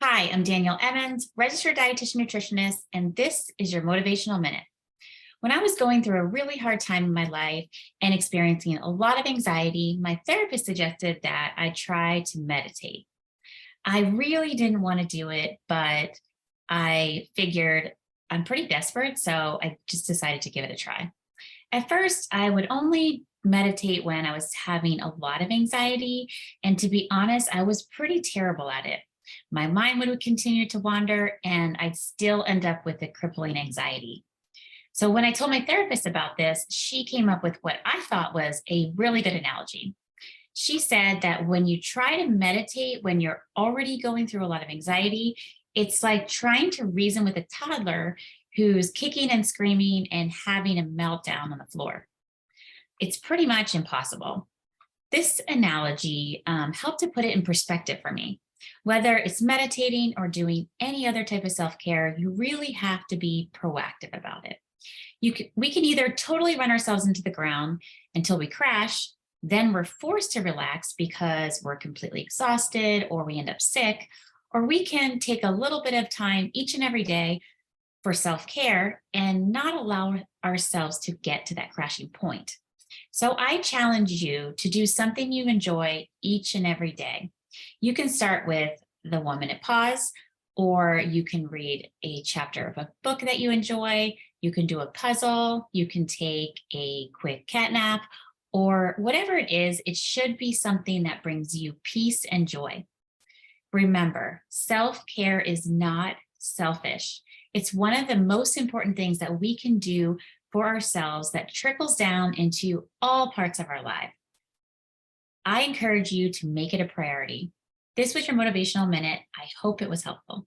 Hi, I'm Danielle Emmons, registered dietitian nutritionist, and this is your Motivational Minute. When I was going through a really hard time in my life and experiencing a lot of anxiety, my therapist suggested that I try to meditate. I really didn't want to do it, but I figured I'm pretty desperate, so I just decided to give it a try. At first, I would only meditate when I was having a lot of anxiety. And to be honest, I was pretty terrible at it. My mind would continue to wander, and I'd still end up with a crippling anxiety. So, when I told my therapist about this, she came up with what I thought was a really good analogy. She said that when you try to meditate when you're already going through a lot of anxiety, it's like trying to reason with a toddler who's kicking and screaming and having a meltdown on the floor. It's pretty much impossible. This analogy helped to put it in perspective for me. Whether it's meditating or doing any other type of self care, you really have to be proactive about it. We can either totally run ourselves into the ground until we crash, then we're forced to relax because we're completely exhausted or we end up sick, or we can take a little bit of time each and every day for self care and not allow ourselves to get to that crashing point. So I challenge you to do something you enjoy each and every day. You can start with the 1 minute pause, or you can read a chapter of a book that you enjoy. You can do a puzzle. You can take a quick cat nap, or whatever it is, it should be something that brings you peace and joy. Remember, self care is not selfish. It's one of the most important things that we can do for ourselves that trickles down into all parts of our life. I encourage you to make it a priority. This was your Motivational Minute. I hope it was helpful.